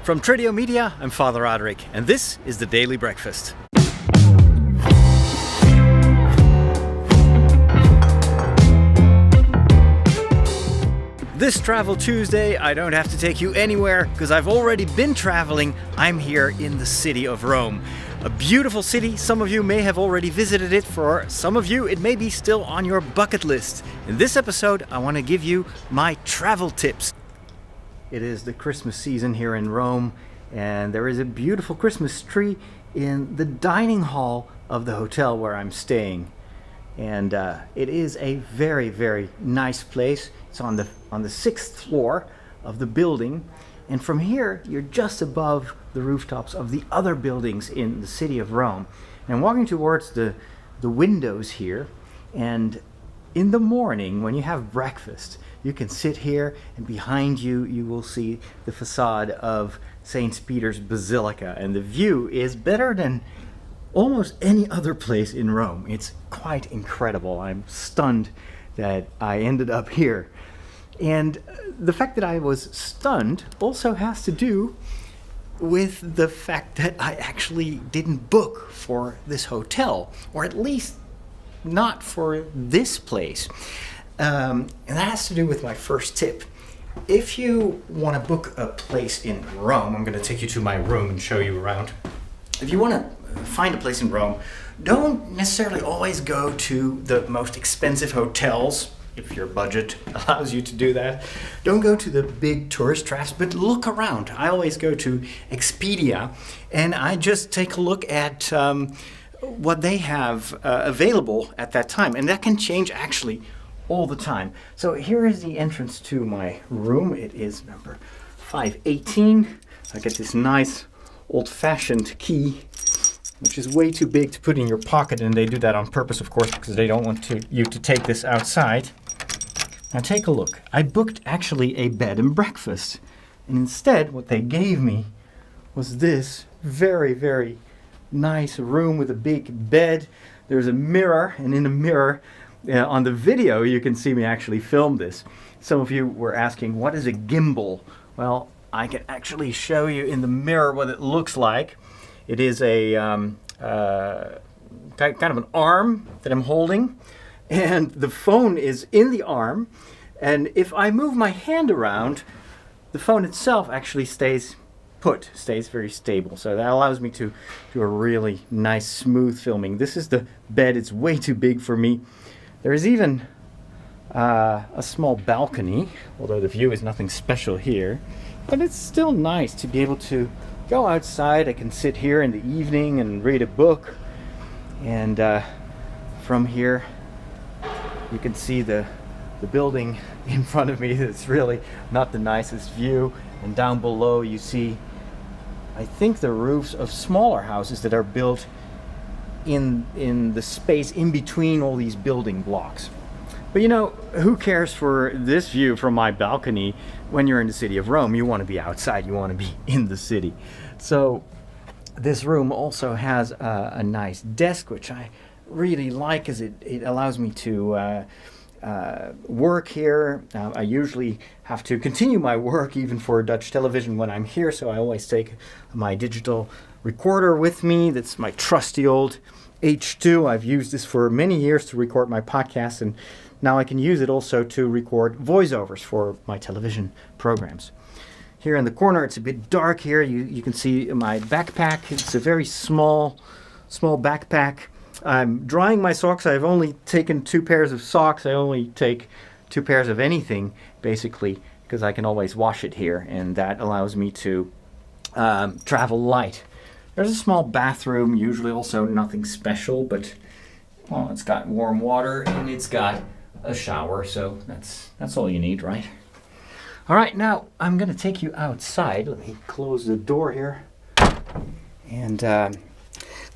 From Tradio Media, I'm Father Roderick, and this is the Daily Breakfast. This Travel Tuesday, I don't have to take you anywhere because I've already been traveling. I'm here in the city of Rome. A beautiful city. Some of you may have already visited it. For some of you, it may be still on your bucket list. In this episode, I want to give you my travel tips. It is the Christmas season here in Rome, and there is a beautiful Christmas tree in the dining hall of the hotel where I'm staying. And it is a very, very nice place. It's on the 6th floor of the building, and from here you're just above the rooftops of the other buildings in the city of Rome. And I'm walking towards the windows here, and in the morning when you have breakfast, you can sit here, and behind you you will see the facade of St. Peter's Basilica, and the view is better than almost any other place in Rome. It's quite incredible. I'm stunned that I ended up here. And the fact that I was stunned also has to do with the fact that I actually didn't book for this hotel, or at least not for this place. And that has to do with my first tip. If you want to book a place in Rome, I'm going to take you to my room and show you around. If you want to find a place in Rome, don't necessarily always go to the most expensive hotels, if your budget allows you to do that. Don't go to the big tourist traps, but look around. I always go to Expedia, and I just take a look at what they have available at that time, and that can change actually all the time. So here is the entrance to my room. It is number 518. I get this nice old-fashioned key, which is way too big to put in your pocket, and they do that on purpose, of course, because they don't want you to take this outside. Now take a look. I booked actually a bed and breakfast, and instead what they gave me was this very, very nice room with a big bed. There's a mirror, and in the mirror, on the video, you can see me actually film this. Some of you were asking, what is a gimbal? Well, I can actually show you in the mirror what it looks like. It is a kind of an arm that I'm holding, and the phone is in the arm. And if I move my hand around, the phone itself actually stays very stable. So that allows me to do a really nice, smooth filming. This is the bed. It's way too big for me. There is even a small balcony, although the view is nothing special here. But it's still nice to be able to go outside. I can sit here in the evening and read a book. And from here, you can see the building in front of me. It's really not the nicest view. And down below, you see, I think, the roofs of smaller houses that are built in the space in between all these building blocks. But you know, who cares for this view from my balcony when you're in the city of Rome? You want to be outside, you want to be in the city. So this room also has a nice desk, which I really like, as it allows me to work here. I usually have to continue my work even for Dutch television when I'm here, so I always take my digital recorder with me. That's my trusty old H2. I've used this for many years to record my podcasts, and now I can use it also to record voiceovers for my television programs. Here in the corner, it's a bit dark here. You can see my backpack. It's a very small backpack. I'm drying my socks. I've only taken 2 pairs of socks. I only take 2 pairs of anything, basically, because I can always wash it here, and that allows me to travel light. There's a small bathroom, usually also nothing special, but well, it's got warm water and it's got a shower, so that's all you need, right? All right, now I'm going to take you outside. Let me close the door here. And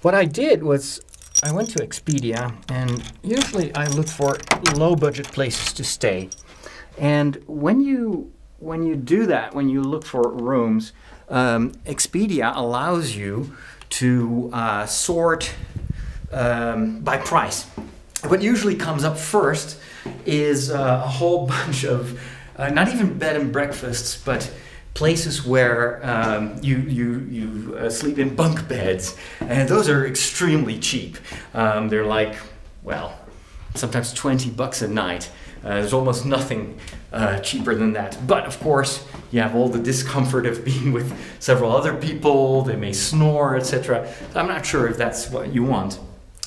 what I did was I went to Expedia, and usually I look for low-budget places to stay. And when you do that, when you look for rooms, Expedia allows you to sort by price. What usually comes up first is a whole bunch of not even bed and breakfasts, but places where you sleep in bunk beds, and those are extremely cheap. They're like, well, sometimes $20 a night. There's almost nothing cheaper than that. But of course, you have all the discomfort of being with several other people. They may snore, etc. So I'm not sure if that's what you want.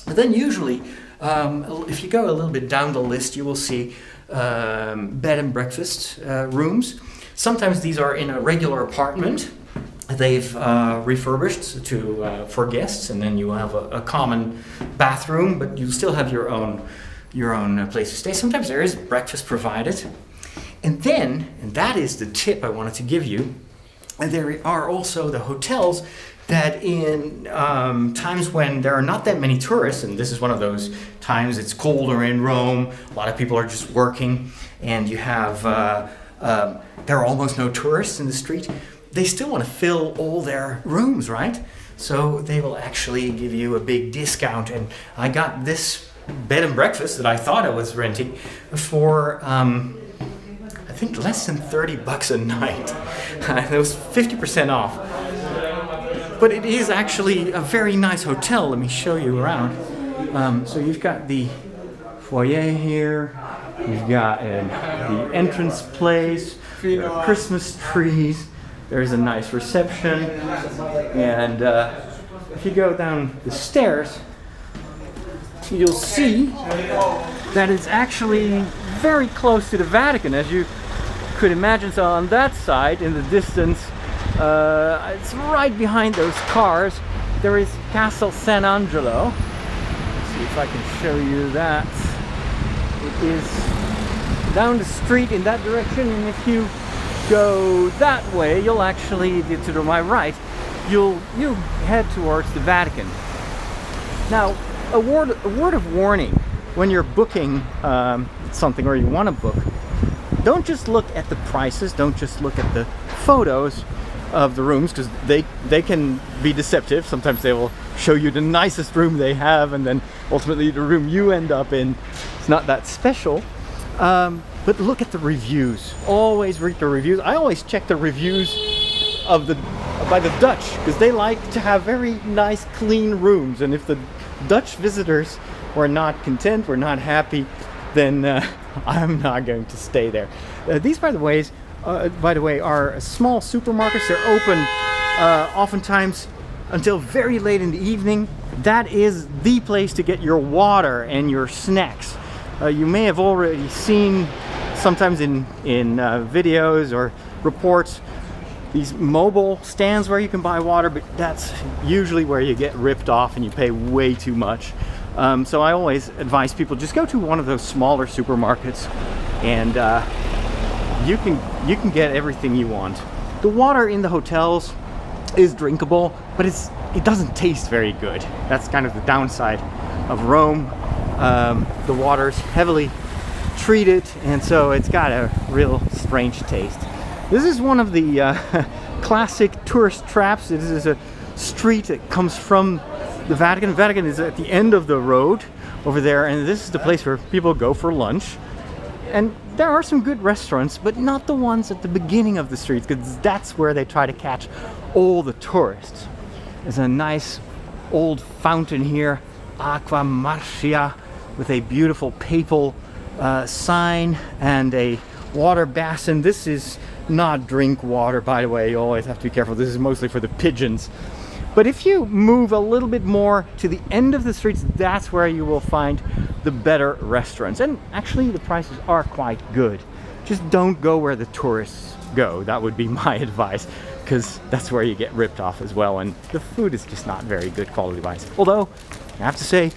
But then usually, if you go a little bit down the list, you will see bed and breakfast rooms. Sometimes these are in a regular apartment. They've refurbished to for guests, and then you have a common bathroom, but you still have your own place to stay. Sometimes there is breakfast provided. And then, and that is the tip I wanted to give you, and there are also the hotels that in times when there are not that many tourists, and this is one of those times, it's colder in Rome, a lot of people are just working, and you have, there are almost no tourists in the street, they still want to fill all their rooms, right? So they will actually give you a big discount, and I got this bed and breakfast that I thought I was renting for I think less than $30 a night. It was 50% off. But it is actually a very nice hotel. Let me show you around. So you've got the foyer here. You've got the entrance place, Christmas trees. There's a nice reception. And if you go down the stairs, you'll see that it's actually very close to the Vatican, as you could imagine. So on that side, in the distance, it's right behind those cars, there is Castle San Angelo. Let's see if I can show you that. It is down the street in that direction, and if you go that way, you'll actually, to my right, you'll head towards the Vatican. Now, a word of warning when you're booking something, or you want to book. Don't just look at the prices, don't just look at the photos of the rooms, because they can be deceptive. Sometimes they will show you the nicest room they have, and then ultimately the room you end up in is not that special. But look at the reviews. Always read the reviews. I always check the reviews by the Dutch, because they like to have very nice, clean rooms, and if the Dutch visitors were not content, were not happy, then I'm not going to stay there. These, by the way, are small supermarkets. They're open oftentimes until very late in the evening. That is the place to get your water and your snacks. You may have already seen, sometimes in videos or reports, these mobile stands where you can buy water, but that's usually where you get ripped off and you pay way too much. So I always advise people, just go to one of those smaller supermarkets, and you can get everything you want. The water in the hotels is drinkable, but it doesn't taste very good. That's kind of the downside of Rome. The water's heavily treated, and so it's got a real strange taste. This is one of the classic tourist traps. This is a street that comes from the Vatican. The Vatican is at the end of the road over there, and this is the place where people go for lunch. And there are some good restaurants, but not the ones at the beginning of the streets, because that's where they try to catch all the tourists. There's a nice old fountain here, Aqua Marcia, with a beautiful papal sign and a water basin. This is not drink water, by the way. You always have to be careful. This is mostly for the pigeons. But if you move a little bit more to the end of the streets, that's where you will find the better restaurants. And actually the prices are quite good. Just don't go where the tourists go. That would be my advice, because that's where you get ripped off as well. And the food is just not very good quality-wise. Although, I have to say,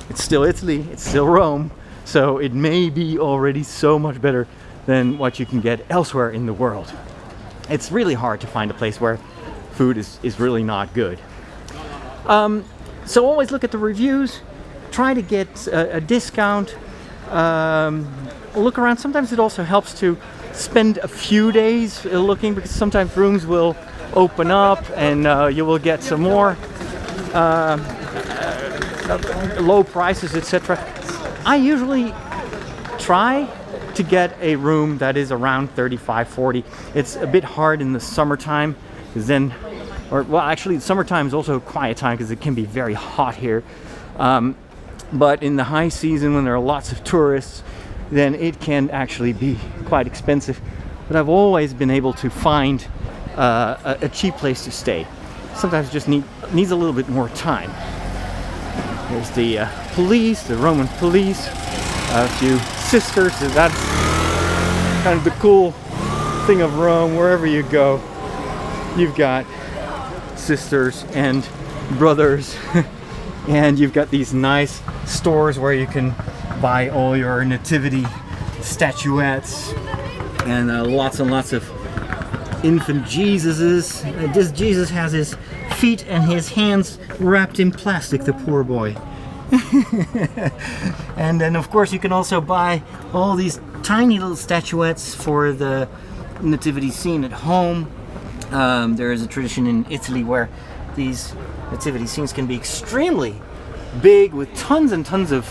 it's still Italy, it's still Rome, so it may be already so much better than what you can get elsewhere in the world. It's really hard to find a place where food is really not good. So always look at the reviews, try to get a discount, look around. Sometimes it also helps to spend a few days looking, because sometimes rooms will open up and you will get some more low prices, etc. I usually try to get a room that is around 35, 40. It's a bit hard in the summertime, because then, well, actually, summertime is also a quiet time because it can be very hot here. But in the high season, when there are lots of tourists, then it can actually be quite expensive. But I've always been able to find a cheap place to stay. Sometimes just needs a little bit more time. There's the police, the Roman police, a few sisters. So that's kind of the cool thing of Rome. Wherever you go, you've got sisters and brothers. And you've got these nice stores where you can buy all your nativity statuettes and lots and lots of infant Jesuses. This Jesus has his feet and his hands wrapped in plastic, the poor boy. And then of course you can also buy all these tiny little statuettes for the nativity scene at home. There is a tradition in Italy where these nativity scenes can be extremely big with tons and tons of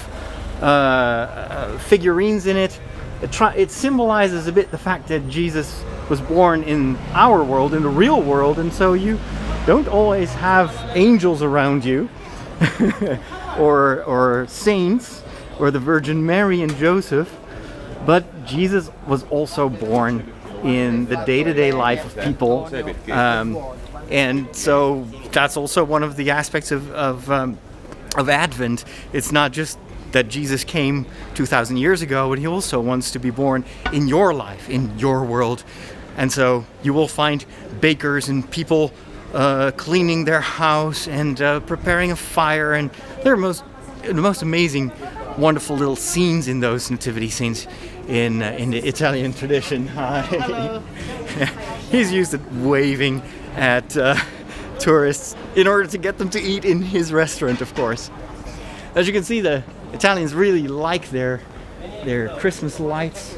figurines in it. It symbolizes a bit the fact that Jesus was born in our world, in the real world, and so you don't always have angels around you or saints or the Virgin Mary and Joseph, but Jesus was also born in the day-to-day life of people, and so that's also one of the aspects of Advent. It's not just that Jesus came 2,000 years ago, but he also wants to be born in your life, in your world. And so you will find bakers and people cleaning their house and preparing a fire, and there are the most amazing, wonderful little scenes in those nativity scenes in the Italian tradition. He's used to waving at tourists in order to get them to eat in his restaurant, of course. As you can see, the Italians really like their Christmas lights.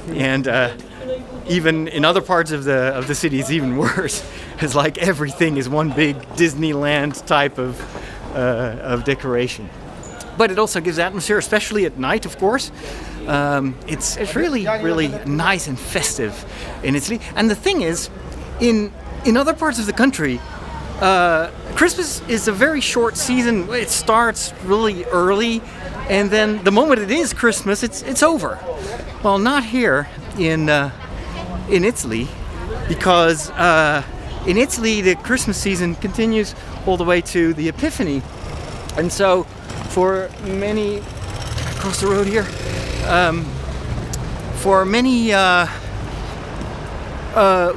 And even in other parts of the city, it's even worse. It's like everything is one big Disneyland type of decoration. But it also gives atmosphere, especially at night, of course. It's really nice and festive in Italy. And the thing is, in other parts of the country, Christmas is a very short season. It starts really early, and then the moment it is Christmas, it's over. Well, not here in Italy, because in Italy the Christmas season continues all the way to the Epiphany, and so for many across the road here, for many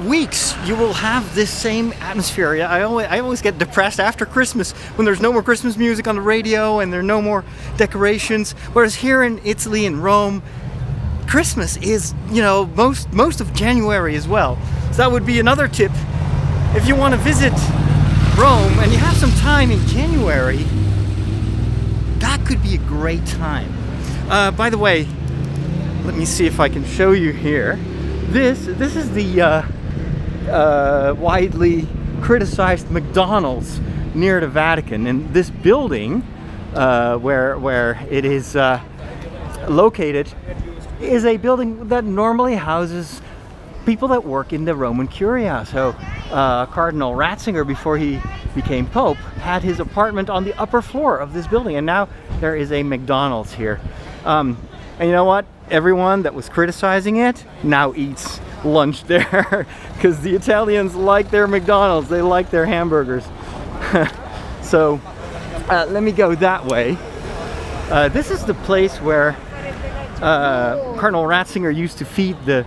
weeks you will have this same atmosphere. I always get depressed after Christmas when there's no more Christmas music on the radio and there are no more decorations. Whereas here in Italy and Rome, Christmas is, most of January as well. So that would be another tip. If you want to visit Rome and you have some time in January, that could be a great time. By the way, let me see if I can show you here. This is the widely criticized McDonald's near the Vatican, and this building where it is located is a building that normally houses people that work in the Roman Curia. So Cardinal Ratzinger, before he became Pope, had his apartment on the upper floor of this building, and now there is a McDonald's here. And you know what? Everyone that was criticizing it now eats lunch there because the Italians like their McDonald's, they like their hamburgers. So let me go that way. This is the place where Cardinal Ratzinger used to feed the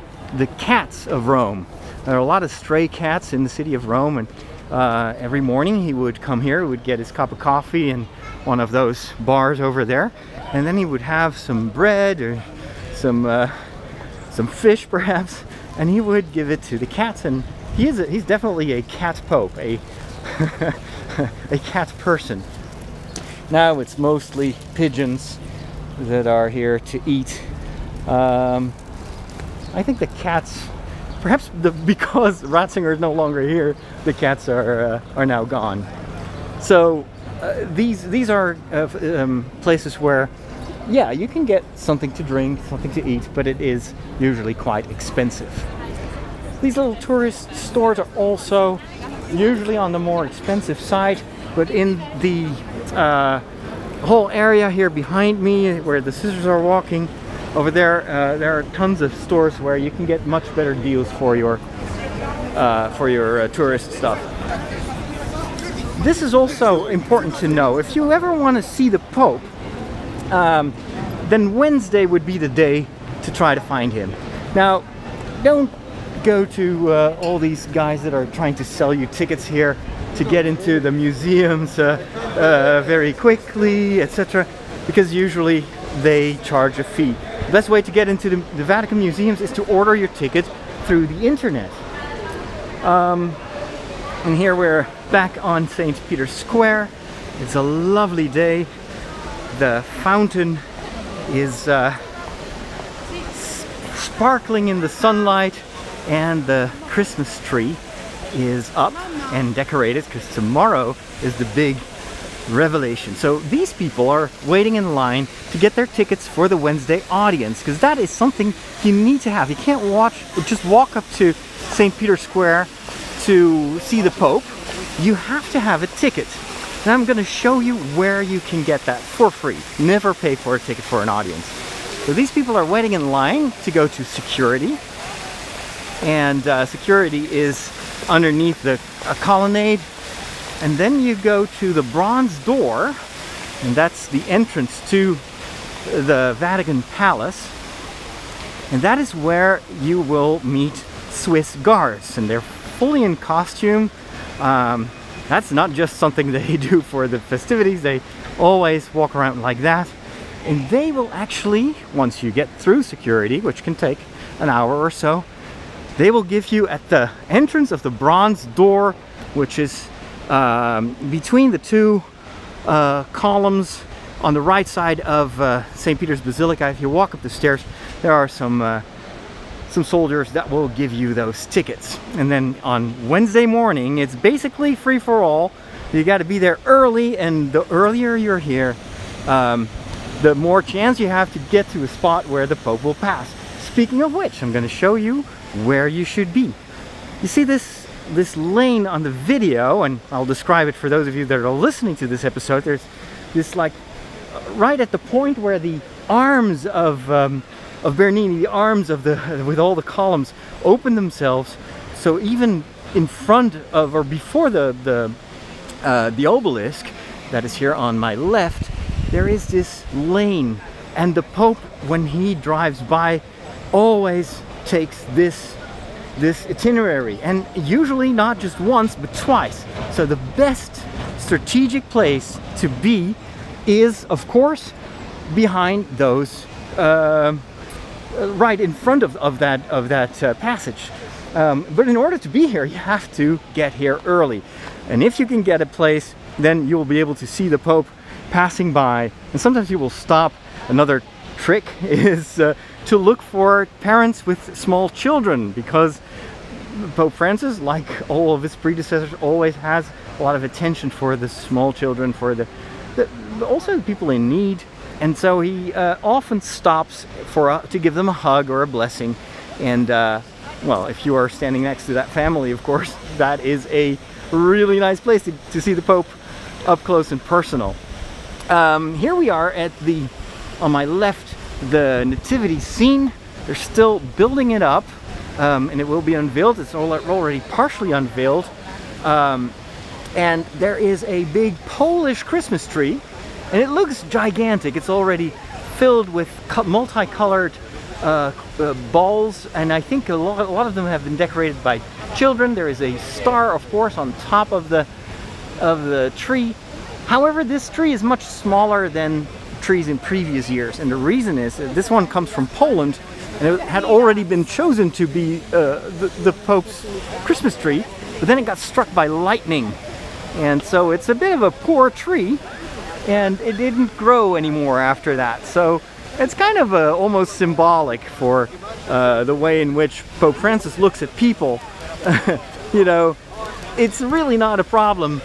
cats of Rome. There are a lot of stray cats in the city of Rome, and every morning he would come here, he would get his cup of coffee in one of those bars over there, and then he would have some bread or some fish perhaps, and he would give it to the cats. And he's definitely a cat pope, a cat person. Now it's mostly pigeons that are here to eat. I think the cats, perhaps because Ratzinger is no longer here, the cats are now gone. So these are places where yeah, you can get something to drink, something to eat, but it is usually quite expensive. These little tourist stores are also usually on the more expensive side, but in the whole area here behind me, where the sisters are walking, over there, there are tons of stores where you can get much better deals for your tourist stuff. This is also important to know. If you ever want to see the Pope, then Wednesday would be the day to try to find him. Now, don't go to all these guys that are trying to sell you tickets here to get into the museums very quickly, etc., because usually they charge a fee. The best way to get into the Vatican museums is to order your ticket through the internet. And here we're back on St. Peter's Square. It's a lovely day. The fountain is sparkling in the sunlight, and the Christmas tree is up and decorated because tomorrow is the big revelation. So these people are waiting in line to get their tickets for the Wednesday audience, because that is something you need to have. You can't just walk up to St. Peter's Square to see the Pope. You have to have a ticket. And I'm going to show you where you can get that for free. Never pay for a ticket for an audience. So these people are waiting in line to go to security. And security is underneath a colonnade. And then you go to the bronze door, and that's the entrance to the Vatican Palace. And that is where you will meet Swiss guards, and they're fully in costume. That's not just something they do for the festivities. They always walk around like that. And they will actually, once you get through security, which can take an hour or so, they will give you at the entrance of the bronze door, which is between the two columns on the right side of St. Peter's Basilica. If you walk up the stairs, there are some soldiers that will give you those tickets. And then on Wednesday morning, it's basically free for all. You got to be there early, and the earlier you're here, the more chance you have to get to a spot where the Pope will pass. Speaking of which, I'm going to show you where you should be. You see this lane on the video, and I'll describe it for those of you that are listening to this episode. There's this, like, right at the point where the arms of Bernini, the arms of with all the columns, open themselves. So even in front of, or before the obelisk that is here on my left, there is this lane, and the Pope, when he drives by, always takes this itinerary, and usually not just once but twice. So the best strategic place to be is, of course, behind those right in front of that passage. But in order to be here, you have to get here early. And if you can get a place, then you will be able to see the Pope passing by. And sometimes you will stop. Another trick is to look for parents with small children, because Pope Francis, like all of his predecessors, always has a lot of attention for the small children, for also the people in need. And so he often stops to give them a hug or a blessing. And well, if you are standing next to that family, of course, that is a really nice place to see the Pope up close and personal. Here we are at on my left, the nativity scene. They're still building it up, and it will be unveiled. It's already partially unveiled. And there is a big Polish Christmas tree, and it looks gigantic. It's already filled with multicolored balls, and I think a lot of them have been decorated by children. There is a star, of course, on top of the tree. However, this tree is much smaller than trees in previous years, and the reason is that this one comes from Poland, and it had already been chosen to be the Pope's Christmas tree, but then it got struck by lightning, and so it's a bit of a poor tree, and it didn't grow anymore after that. So it's kind of almost symbolic for the way in which Pope Francis looks at people. You know, it's really not a problem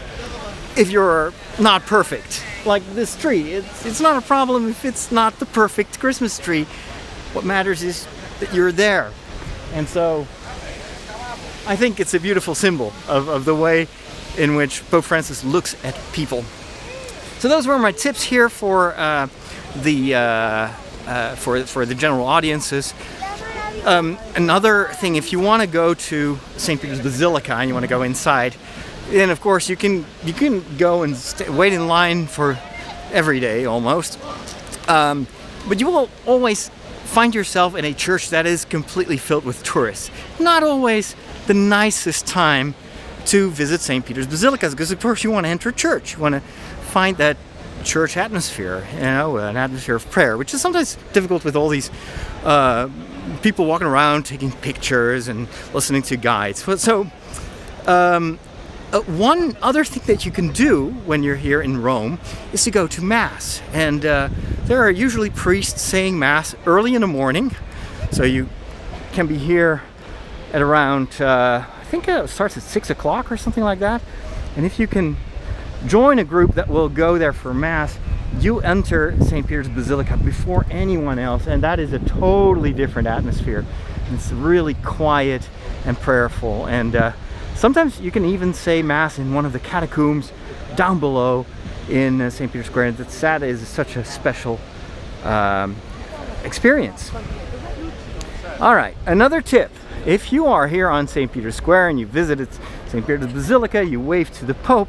if you're not perfect. like this tree. It's not a problem if it's not the perfect Christmas tree. What matters is that you're there. And so I think it's a beautiful symbol of the way in which Pope Francis looks at people. So those were my tips here for the general audiences. Another thing, if you want to go to St. Peter's Basilica and you want to go inside, then of course you can go and wait in line for every day almost. But you will always find yourself in a church that is completely filled with tourists. Not always the nicest time to visit St. Peter's Basilica, because of course you want to enter a church. You want to find that church atmosphere, an atmosphere of prayer, which is sometimes difficult with all these people walking around taking pictures and listening to guides. So one other thing that you can do when you're here in Rome is to go to Mass. And there are usually priests saying Mass early in the morning. So you can be here at around, I think it starts at 6 o'clock or something like that. And if you can join a group that will go there for Mass, you enter St. Peter's Basilica before anyone else. And that is a totally different atmosphere. It's really quiet and prayerful. And sometimes you can even say Mass in one of the catacombs down below in St. Peter's Square. That is such a special experience. All right, another tip. If you are here on St. Peter's Square and you visited St. Peter's Basilica, you wave to the Pope,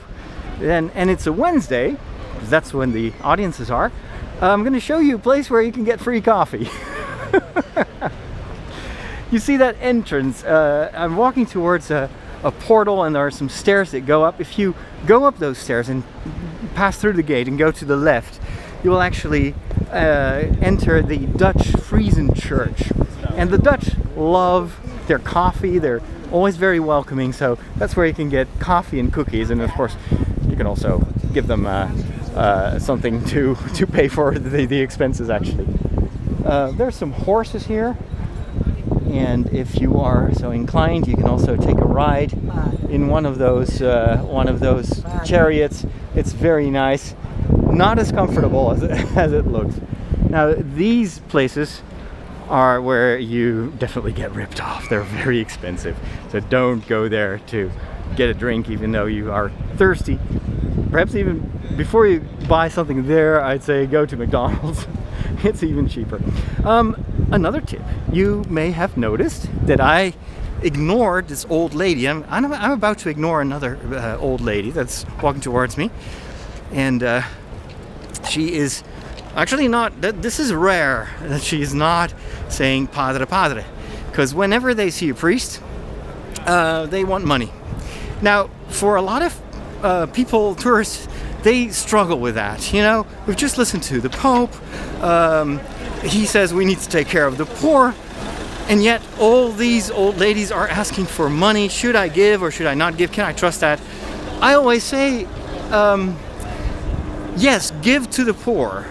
and it's a Wednesday, because that's when the audiences are, I'm going to show you a place where you can get free coffee. You see that entrance? I'm walking towards a portal, and there are some stairs that go up. If you go up those stairs and pass through the gate and go to the left, you will actually enter the Dutch Friesan Church. And the Dutch love their coffee. They're always very welcoming, so that's where you can get coffee and cookies. And of course, you can also give them something to pay for the expenses, actually. There's some horses here. And if you are so inclined, you can also take a ride in one of those chariots. It's very nice, not as comfortable as it looks. Now, these places are where you definitely get ripped off. They're very expensive, so don't go there to get a drink, even though you are thirsty. Perhaps even before you buy something there, I'd say go to McDonald's. It's even cheaper. Another tip, you may have noticed that I ignored this old lady. I'm about to ignore another old lady that's walking towards me, and she is actually not, this is rare that she is not saying Padre Padre, because whenever they see a priest, they want money. Now, for a lot of people, tourists, they struggle with that. You know, we've just listened to the Pope. He says we need to take care of the poor, and yet all these old ladies are asking for money. Should I give or should I not give? Can I trust that? I always say, yes, give to the poor,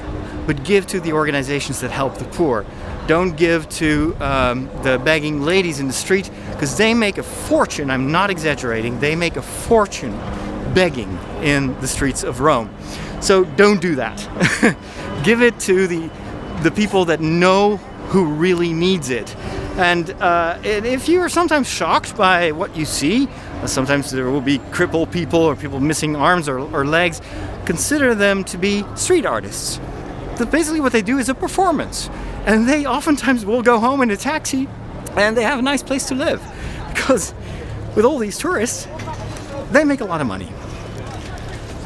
but give to the organizations that help the poor. Don't give to the begging ladies in the street, because they make a fortune. I'm not exaggerating. They make a fortune begging in the streets of Rome. So don't do that. Give it to the people that know who really needs it. And if you are sometimes shocked by what you see, sometimes there will be crippled people or people missing arms or legs, consider them to be street artists. Basically what they do is a performance. And they oftentimes will go home in a taxi, and they have a nice place to live. Because with all these tourists, they make a lot of money.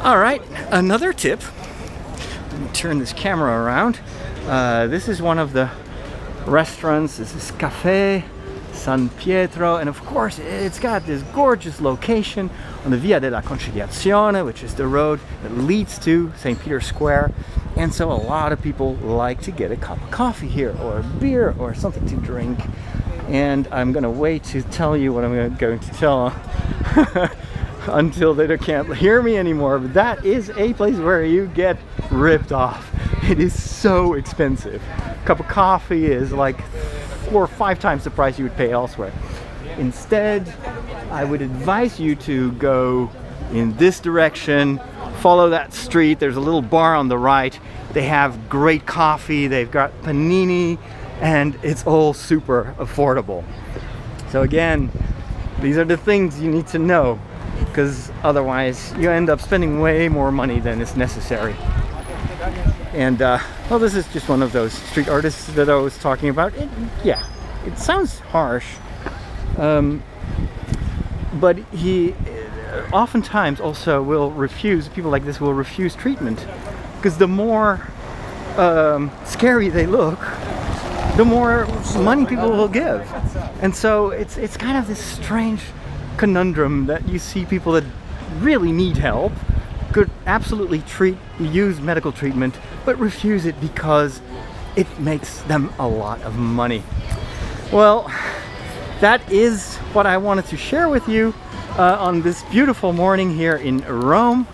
All right, another tip. Let me turn this camera around. This is one of the restaurants. This is Caffè San Pietro, and of course it's got this gorgeous location on the Via della Conciliazione, which is the road that leads to St. Peter's Square. And so a lot of people like to get a cup of coffee here, or a beer, or something to drink. And I'm gonna wait to tell you what I'm going to tell until they can't hear me anymore. But that is a place where you get ripped off. It is so expensive. A cup of coffee is like 4 or 5 times the price you would pay elsewhere. Instead, I would advise you to go in this direction, follow that street. There's a little bar on the right. They have great coffee. They've got panini, and it's all super affordable. So again, these are the things you need to know, because otherwise you end up spending way more money than is necessary. And well, this is just one of those street artists that I was talking about. Yeah, it sounds harsh, but he oftentimes also will refuse, people like this will refuse treatment, because the more scary they look, the more money people will give. And so it's kind of this strange conundrum that you see people that really need help, could absolutely use medical treatment, but refuse it because it makes them a lot of money. Well, that is what I wanted to share with you on this beautiful morning here in Rome.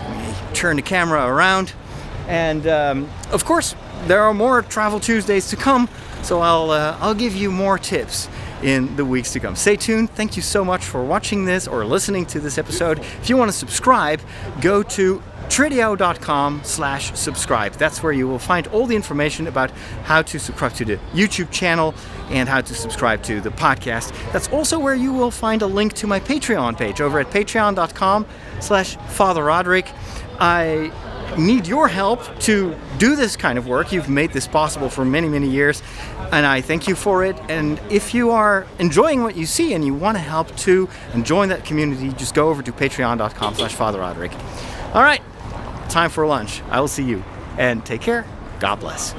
Let me turn the camera around, and of course there are more Travel Tuesdays to come, so I'll give you more tips in the weeks to come. Stay tuned. Thank you so much for watching this or listening to this episode. If you want to subscribe, go to tridio.com/subscribe. That's where you will find all the information about how to subscribe to the YouTube channel and how to subscribe to the podcast. That's also where you will find a link to my Patreon page over at patreon.com/Father Roderick. I need your help to do this kind of work. You've made this possible for many, many years, and I thank you for it. And if you are enjoying what you see and you want to help too and join that community, just go over to patreon.com/Father Roderick. All right, time for lunch. I will see you, and take care. God bless.